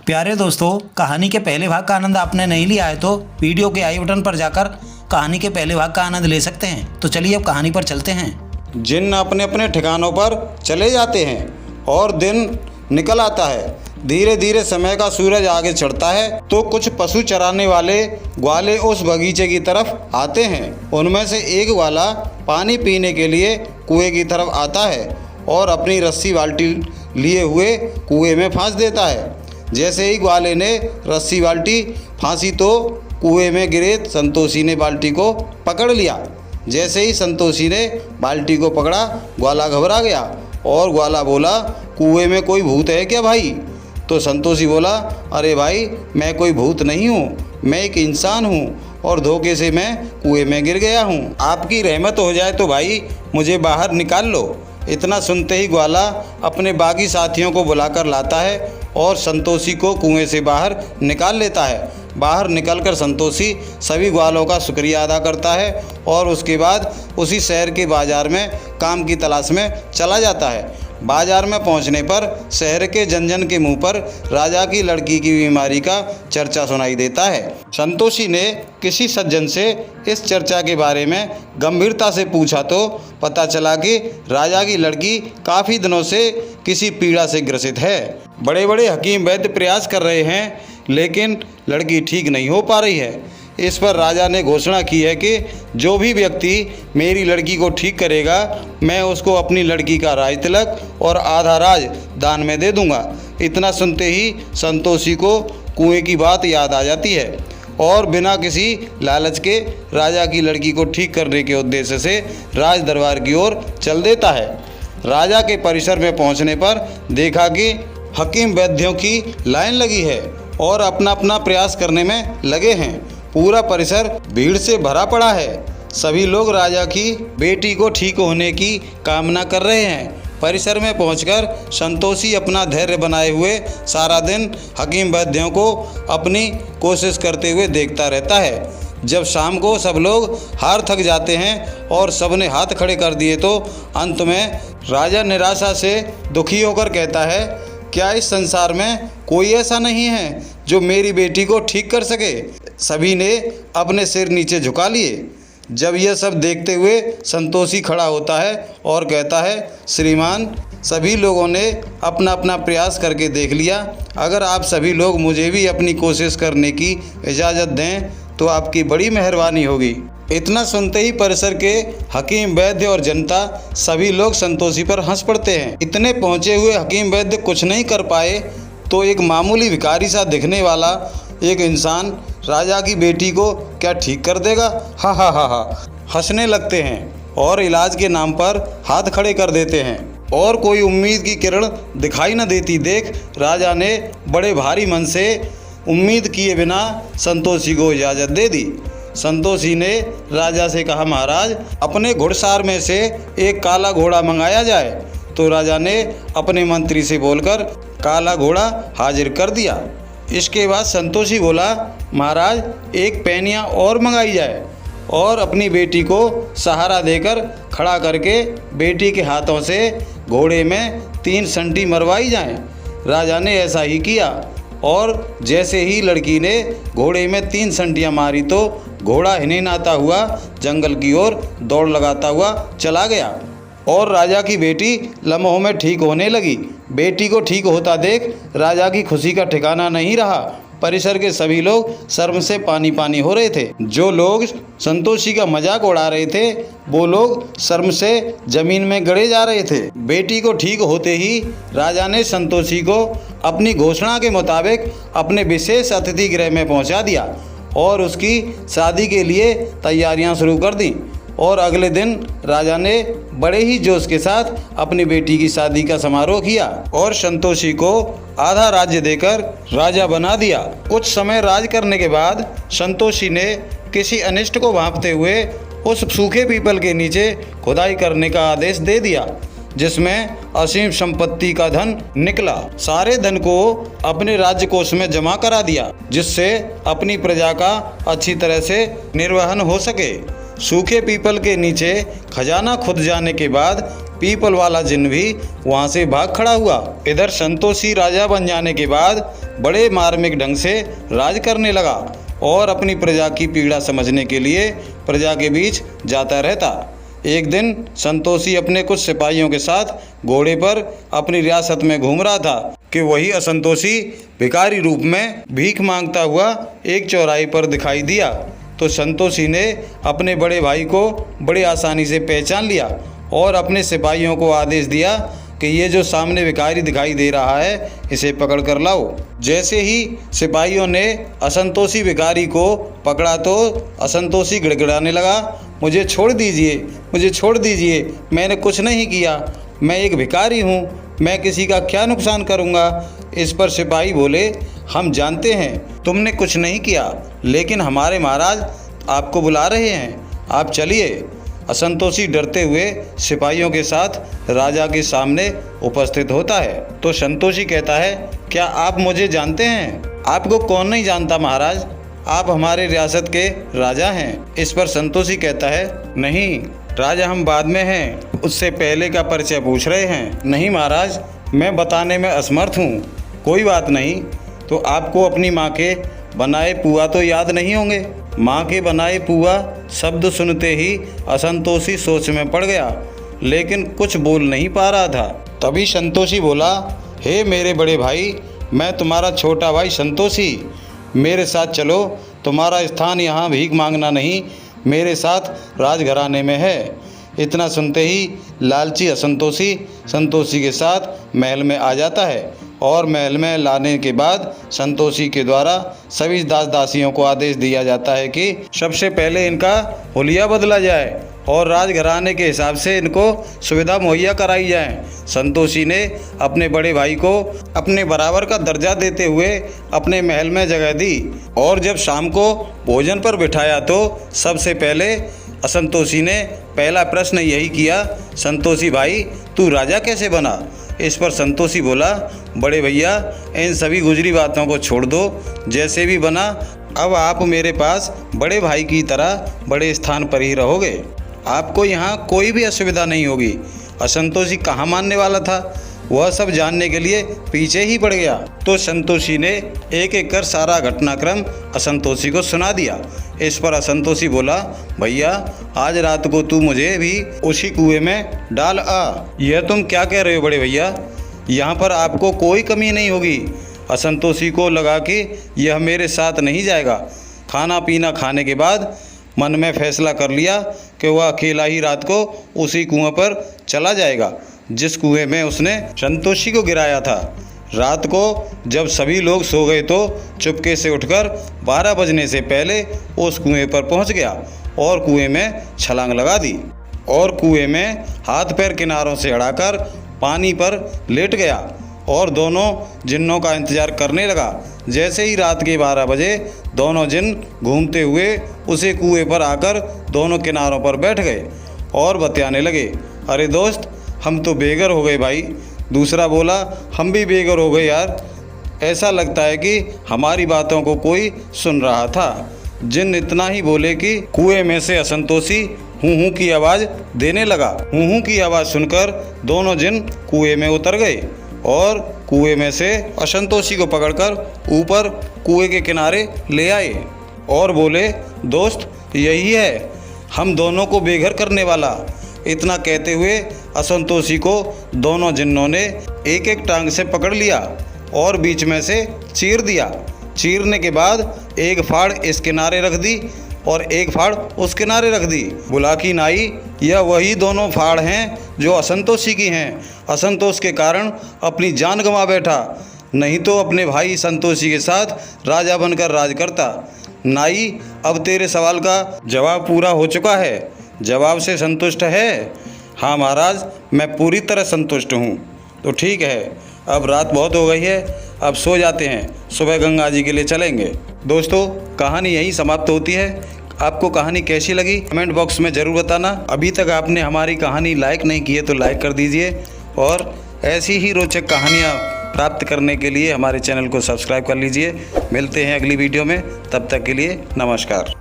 प्यारे दोस्तों, कहानी के पहले भाग का आनंद आपने नहीं लिया है तो वीडियो के आई बटन पर जाकर कहानी के पहले भाग का आनंद ले सकते हैं। तो चलिए अब कहानी पर चलते हैं। जिन्न अपने अपने ठिकानों पर चले जाते हैं और दिन निकल आता है। धीरे धीरे समय का सूरज आगे चढ़ता है तो कुछ पशु चराने वाले ग्वाले उस बगीचे की तरफ आते हैं। उनमें से एक ग्वाला पानी पीने के लिए कुएं की तरफ आता है और अपनी रस्सी बाल्टी लिए हुए कुएं में फांस देता है। जैसे ही ग्वाले ने रस्सी बाल्टी फांसी तो कुएं में गिरे संतोषी ने बाल्टी को पकड़ लिया। जैसे ही संतोषी ने बाल्टी को पकड़ा, ग्वाला घबरा गया और ग्वाला बोला, कुएं में कोई भूत है क्या भाई? तो संतोषी बोला, अरे भाई, मैं कोई भूत नहीं हूँ, मैं एक इंसान हूँ और धोखे से मैं कुएं में गिर गया हूँ। आपकी रहमत हो जाए तो भाई मुझे बाहर निकाल लो। इतना सुनते ही ग्वाला अपने बाकी साथियों को बुलाकर लाता है और संतोषी को कुएं से बाहर निकाल लेता है। बाहर निकलकर संतोषी सभी ग्वालों का शुक्रिया अदा करता है और उसके बाद उसी शहर के बाज़ार में काम की तलाश में चला जाता है। बाजार में पहुंचने पर शहर के जन जन के मुंह पर राजा की लड़की की बीमारी का चर्चा सुनाई देता है। संतोषी ने किसी सज्जन से इस चर्चा के बारे में गंभीरता से पूछा तो पता चला कि राजा की लड़की काफ़ी दिनों से किसी पीड़ा से ग्रसित है। बड़े बड़े हकीम वैद्य प्रयास कर रहे हैं लेकिन लड़की ठीक नहीं हो पा रही है। इस पर राजा ने घोषणा की है कि जो भी व्यक्ति मेरी लड़की को ठीक करेगा मैं उसको अपनी लड़की का राज तिलक और आधा राज दान में दे दूंगा। इतना सुनते ही संतोषी को कुएं की बात याद आ जाती है और बिना किसी लालच के राजा की लड़की को ठीक करने के उद्देश्य से राज दरबार की ओर चल देता है। राजा के परिसर में पहुंचने पर देखा कि हकीम वैद्यों की लाइन लगी है और अपना अपना प्रयास करने में लगे हैं। पूरा परिसर भीड़ से भरा पड़ा है। सभी लोग राजा की बेटी को ठीक होने की कामना कर रहे हैं। परिसर में पहुंचकर संतोषी अपना धैर्य बनाए हुए सारा दिन हकीम वैद्यों को अपनी कोशिश करते हुए देखता रहता है। जब शाम को सब लोग हार थक जाते हैं और सबने हाथ खड़े कर दिए तो अंत में राजा निराशा से दुखी होकर कहता है, क्या इस संसार में कोई ऐसा नहीं है जो मेरी बेटी को ठीक कर सके? सभी ने अपने सिर नीचे झुका लिए। जब यह सब देखते हुए संतोषी खड़ा होता है और कहता है, श्रीमान, सभी लोगों ने अपना अपना प्रयास करके देख लिया। अगर आप सभी लोग मुझे भी अपनी कोशिश करने की इजाज़त दें तो आपकी बड़ी मेहरबानी होगी। इतना सुनते ही परिसर के हकीम वैद्य और जनता सभी लोग संतोषी पर हंस पड़ते हैं। इतने पहुँचे हुए हकीम वैद्य कुछ नहीं कर पाए तो एक मामूली भिखारी सा दिखने वाला एक इंसान राजा की बेटी को क्या ठीक कर देगा? हा हा हा हा हंसने लगते हैं और इलाज के नाम पर हाथ खड़े कर देते हैं। और कोई उम्मीद की किरण दिखाई न देती देख राजा ने बड़े भारी मन से उम्मीद किए बिना संतोषी को इजाज़त दे दी। संतोषी ने राजा से कहा, महाराज, अपने घुड़सार में से एक काला घोड़ा मंगाया जाए। तो राजा ने अपने मंत्री से बोलकर काला घोड़ा हाजिर कर दिया। इसके बाद संतोषी बोला, महाराज, एक पैनिया और मंगाई जाए और अपनी बेटी को सहारा देकर खड़ा करके बेटी के हाथों से घोड़े में 3 संटी मरवाई जाएं। राजा ने ऐसा ही किया और जैसे ही लड़की ने घोड़े में 3 संटियां मारी तो घोड़ा हिनहिनाता हुआ जंगल की ओर दौड़ लगाता हुआ चला गया और राजा की बेटी लम्हों में ठीक होने लगी। बेटी को ठीक होता देख राजा की खुशी का ठिकाना नहीं रहा। परिसर के सभी लोग शर्म से पानी पानी हो रहे थे। जो लोग संतोषी का मजाक उड़ा रहे थे वो लोग शर्म से जमीन में गड़े जा रहे थे। बेटी को ठीक होते ही राजा ने संतोषी को अपनी घोषणा के मुताबिक अपने विशेष अतिथि गृह में पहुंचा दिया और उसकी शादी के लिए तैयारियां शुरू कर दी। और अगले दिन राजा ने बड़े ही जोश के साथ अपनी बेटी की शादी का समारोह किया और संतोषी को आधा राज्य देकर राजा बना दिया। कुछ समय राज करने के बाद संतोषी ने किसी अनिष्ट को भांपते हुए उस सूखे पीपल के नीचे खुदाई करने का आदेश दे दिया, जिसमें असीम संपत्ति का धन निकला। सारे धन को अपने राज्य कोष में जमा करा दिया जिससे अपनी प्रजा का अच्छी तरह से निर्वहन हो सके। सूखे पीपल के नीचे खजाना खुद जाने के बाद पीपल वाला जिन्न भी वहाँ से भाग खड़ा हुआ। इधर संतोषी राजा बन जाने के बाद बड़े मार्मिक ढंग से राज करने लगा और अपनी प्रजा की पीड़ा समझने के लिए प्रजा के बीच जाता रहता। एक दिन संतोषी अपने कुछ सिपाहियों के साथ घोड़े पर अपनी रियासत में घूम रहा था कि वही असंतोषी भिखारी रूप में भीख मांगता हुआ एक चौराहे पर दिखाई दिया। तो संतोषी ने अपने बड़े भाई को बड़ी आसानी से पहचान लिया और अपने सिपाहियों को आदेश दिया कि ये जो सामने भिखारी दिखाई दे रहा है इसे पकड़ कर लाओ। जैसे ही सिपाहियों ने असंतोषी भिखारी को पकड़ा तो असंतोषी गिड़गिड़ाने लगा, मुझे छोड़ दीजिए, मुझे छोड़ दीजिए, मैंने कुछ नहीं किया, मैं एक भिखारी हूँ, मैं किसी का क्या नुकसान करूँगा। इस पर सिपाही बोले, हम जानते हैं तुमने कुछ नहीं किया, लेकिन हमारे महाराज आपको बुला रहे हैं, आप चलिए। असंतोषी डरते हुए सिपाहियों के साथ राजा के सामने उपस्थित होता है। तो संतोषी कहता है, क्या आप मुझे जानते हैं? आपको कौन नहीं जानता महाराज, आप हमारे रियासत के राजा हैं। इस पर संतोषी कहता है, नहीं राजा हम बाद में हैं, उससे पहले का परिचय पूछ रहे हैं। नहीं महाराज, मैं बताने में असमर्थ हूँ। कोई बात नहीं, तो आपको अपनी माँ के बनाए पुआ तो याद नहीं होंगे। माँ के बनाए पुआ शब्द सुनते ही असंतोषी सोच में पड़ गया, लेकिन कुछ बोल नहीं पा रहा था। तभी संतोषी बोला, हे मेरे बड़े भाई, मैं तुम्हारा छोटा भाई संतोषी, मेरे साथ चलो, तुम्हारा स्थान यहाँ भीख मांगना नहीं, मेरे साथ राजघराने में है। इतना सुनते ही लालची असंतोषी संतोषी के साथ महल में आ जाता है और महल में लाने के बाद संतोषी के द्वारा सभी दास दासियों को आदेश दिया जाता है कि सबसे पहले इनका हुलिया बदला जाए और राजघराने के हिसाब से इनको सुविधा मुहैया कराई जाए। संतोषी ने अपने बड़े भाई को अपने बराबर का दर्जा देते हुए अपने महल में जगह दी और जब शाम को भोजन पर बिठाया तो सबसे पहले असंतोषी ने पहला प्रश्न यही किया, संतोषी भाई तू राजा कैसे बना? इस पर संतोषी बोला, बड़े भैया इन सभी गुजरी बातों को छोड़ दो, जैसे भी बना अब आप मेरे पास बड़े भाई की तरह बड़े स्थान पर ही रहोगे, आपको यहाँ कोई भी असुविधा नहीं होगी। असंतोषी कहाँ मानने वाला था, वह सब जानने के लिए पीछे ही पड़ गया। तो संतोषी ने एक एक कर सारा घटनाक्रम असंतोषी को सुना दिया। इस पर असंतोषी बोला, भैया आज रात को तू मुझे भी उसी कुएं में डाल आ। यह तुम क्या कह रहे हो बड़े भैया, यहाँ पर आपको कोई कमी नहीं होगी। असंतोषी को लगा कि यह मेरे साथ नहीं जाएगा। खाना पीना खाने के बाद मन में फैसला कर लिया कि वह अकेला ही रात को उसी कुएं पर चला जाएगा जिस कुएं में उसने संतोषी को गिराया था। रात को जब सभी लोग सो गए तो चुपके से उठकर 12 बजने से पहले उस कुएं पर पहुंच गया और कुएं में छलांग लगा दी और कुएं में हाथ पैर किनारों से अड़ाकर पानी पर लेट गया और दोनों जिन्नों का इंतजार करने लगा। जैसे ही रात के 12 बजे दोनों जिन्न घूमते हुए उसी कुएं पर आकर दोनों किनारों पर बैठ गए और बतियाने लगे, अरे दोस्त हम तो बेघर हो गए भाई। दूसरा बोला, हम भी बेघर हो गए यार, ऐसा लगता है कि हमारी बातों को कोई सुन रहा था। जिन्न इतना ही बोले कि कुएं में से असंतोषी हूँ हूँ की आवाज़ देने लगा। हूँ हूँ की आवाज़ सुनकर दोनों जिन्न कुएं में उतर गए और कुएं में से असंतोषी को पकड़कर ऊपर कुएं के किनारे ले आए और बोले, दोस्त यही है हम दोनों को बेघर करने वाला। इतना कहते हुए असंतोषी को दोनों जिन्नों ने एक एक टांग से पकड़ लिया और बीच में से चीर दिया। चीरने के बाद एक फाड़ इस किनारे रख दी और एक फाड़ उस किनारे रख दी। बुलाकी नाई, यह वही दोनों फाड़ हैं जो असंतोषी की हैं। असंतोष के कारण अपनी जान गंवा बैठा, नहीं तो अपने भाई संतोषी के साथ राजा बनकर राज करता। नाई, अब तेरे सवाल का जवाब पूरा हो चुका है, जवाब से संतुष्ट है? हाँ महाराज, मैं पूरी तरह संतुष्ट हूँ। तो ठीक है, अब रात बहुत हो गई है, अब सो जाते हैं, सुबह गंगा जी के लिए चलेंगे। दोस्तों, कहानी यहीं समाप्त होती है। आपको कहानी कैसी लगी कमेंट बॉक्स में ज़रूर बताना। अभी तक आपने हमारी कहानी लाइक नहीं की है तो लाइक कर दीजिए और ऐसी ही रोचक कहानियाँ प्राप्त करने के लिए हमारे चैनल को सब्सक्राइब कर लीजिए। मिलते हैं अगली वीडियो में, तब तक के लिए नमस्कार।